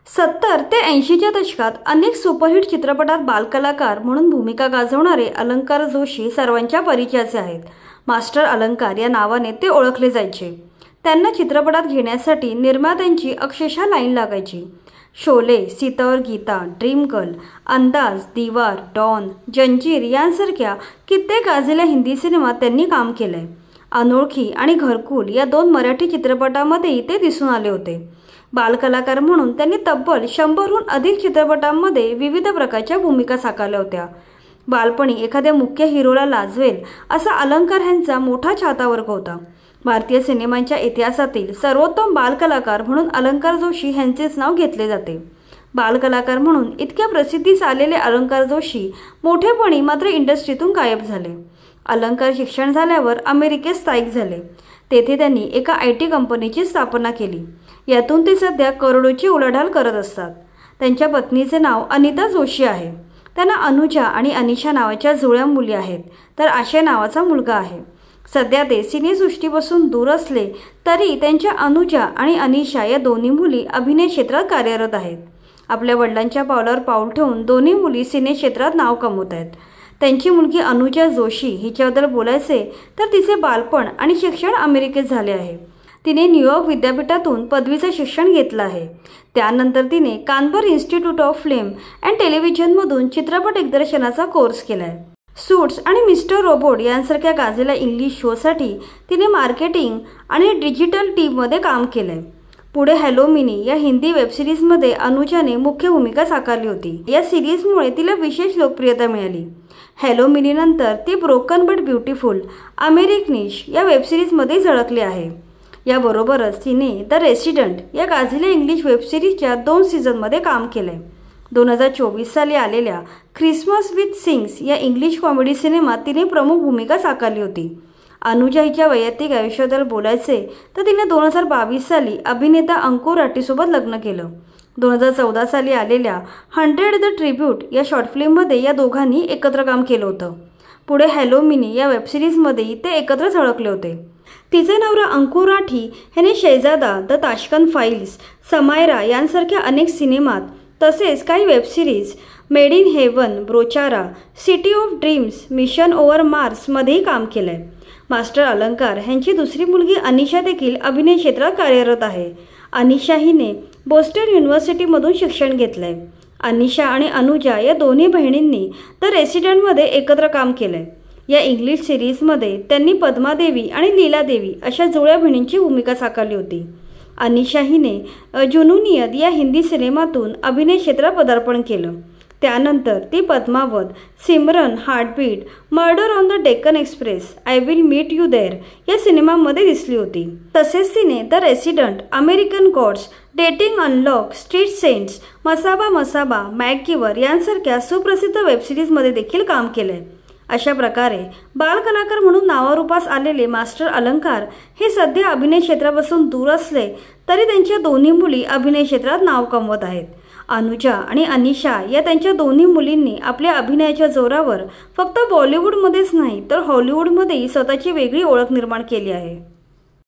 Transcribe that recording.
70 ते 80च्या दशकात अनेक सुपरहिट चित्रपटात बालकलाकार म्हणून भूमिका गाजवणारे अलंकार जोशी सर्वांच्या परिचयाचे आहेत। मास्टर अलंकार या नावाने ते ओळखले जायचे। त्यांना चित्रपटात घेण्यासाठी निर्मात्यांची अक्षरशः लाईन लागायची। शोले, सीता और गीता, ड्रीम गर्ल, अंदाज, दीवार, डॉन, जंजीर यांसारख्या कित्येक गाजलेल्या हिंदी सिनेमात त्यांनी काम केलंय। अनोळखी आणि घरकुल या 2 मराठी चित्रपटांमध्येही ते दिसून आले होते। बालकलाकार म्हणून त्यांनी तब्बल 100हून अधिक चित्रपटांमध्ये विविध प्रकारच्या भूमिका साकारल्या होत्या। बालपणी एखाद्या मुख्य हिरोला लाजवेल असा अलंकार यांचा मोठा चाहता वर्ग होता। भारतीय सिनेमांच्या इतिहासातील सर्वोत्तम बालकलाकार म्हणून अलंकार जोशी यांचेच नाव घेतले जाते। बालकलाकार म्हणून इतक्या प्रसिद्धीस आलेले अलंकार जोशी मोठेपणी मात्र इंडस्ट्रीतून गायब झाले। अलंकार शिक्षण झाल्यावर अमेरिकेत स्थायिक झाले। तेथे त्यांनी एका IT कंपनीची स्थापना केली। यातून ते सध्या करोडोची उलाढाल करत असतात। त्यांच्या पत्नीचे नाव अनिता जोशी आहे। त्यांना अनुजा आणि अनिशा नावाच्या जुळ्या मुली आहेत, तर आशय नावाचा मुलगा आहे। सध्या ते सिनेसृष्टीपासून दूर असले तरी त्यांच्या अनुजा आणि अनिशा या दोन्ही मुली अभिनय क्षेत्रात कार्यरत आहेत। आपल्या वडिलांच्या पावलावर पाऊल ठेवून दोन्ही मुली सिने क्षेत्रात नाव कमवत आहेत। त्यांची मुलगी अनुजा जोशी हिच्याबद्दल बोलायचे तर तिचे बालपण आणि शिक्षण अमेरिकेत झाले आहे। तिने न्यूयॉर्क विद्यापीठातून पदवीचे शिक्षण घेतले आहे। त्यानंतर तिने कानबर इन्स्टिट्यूट ऑफ फिल्म अँड टेलिव्हिजनमधून चित्रपट दिग्दर्शनाचा कोर्स केलाय। सूट्स आणि मिस्टर रोबोट यांसारख्या गाजलेल्या इंग्लिश शोसाठी तिने मार्केटिंग आणि डिजिटल टीममध्ये काम केलंय। पुढे हॅलो मिनी या हिंदी वेबसिरीजमध्ये अनुजाने मुख्य भूमिका साकारली होती। या सिरीजमुळे तिला विशेष लोकप्रियता मिळाली। हॅलो मिनी नंतर ती ब्रोकन बट ब्युटिफुल, अमेरिकनिश या वेबसिरीजमध्ये झळकली आहे। याबरोबरच तिने द रेसिडेंट या गाजलेल्या इंग्लिश वेबसिरीजच्या 2 सीझनमध्ये काम केले। 2024 साली आलेल्या ख्रिसमस विथ सिंग्स या इंग्लिश कॉमेडी सिनेमात तिने प्रमुख भूमिका साकारली होती। अनुजा हिच्या वैयक्तिक आयुष्याबद्दल बोलायचे तर तिने 2022 साली अभिनेता अंकुर राठीसोबत लग्न केलं। 2014 साली आलेल्या 100 द ट्रिब्यूट या शॉर्ट फिल्ममध्ये या दोघांनी एकत्र काम केलं होतं। पुढे हॅलो मिनी या वेबसिरीजमध्येही ते एकत्र झळकले होते। तिचे नवरा अंकुर राठी याने शहजादा, द ताशकंद फाइल्स, समायरा यांसारख्या अनेक सिनेमात तसेच काही वेबसिरीज मेड इन हेवन, ब्रोचारा, City of Dreams, Mission Over मार्समध्येही काम केलंय। मास्टर अलंकार यांची दुसरी मुलगी अनिशा देखील अभिनय क्षेत्रात कार्यरत आहे। अनिशा हिने बोस्टन युनिव्हर्सिटीमधून शिक्षण घेतलंय। अनिशा आणि अनुजा या दोन्ही बहिणींनी द रेसिडेंटमध्ये एकत्र काम केलंय। या इंग्लिश सिरीजमध्ये त्यांनी पद्मादेवी आणि लीलादेवी अशा जुळ्या बहिणींची भूमिका साकारली होती। अनिशा हिने जुनूनियत या हिंदी सिनेमातून अभिनय क्षेत्रात पदार्पण केलं। त्यानंतर ती Padmaavat, Simran, Heartbeat, Murder on the Deccan Express, I will meet you there या सिनेमांमध्ये दिसली होती। तसेच तिने The Resident, American Gods, Dating Unlock, Street Saints, Masaba Masaba, MacGyver यांसारख्या सुप्रसिद्ध वेबसिरीजमध्ये देखील काम केलंय। अशा प्रकारे बालकलाकार म्हणून नावारूपास आलेले मास्टर अलंकार हे सध्या अभिनय क्षेत्रापासून दूर असले तरी त्यांच्या दोन्ही मुली अभिनय क्षेत्रात नाव कमवत आहेत। अनुजा आणि अनिशा या त्यांच्या दोन्ही मुलींनी आपल्या अभिनयाच्या जोरावर फक्त बॉलिवूडमध्येच नाही तर हॉलिवूडमध्येही स्वतःची वेगळी ओळख निर्माण केली आहे।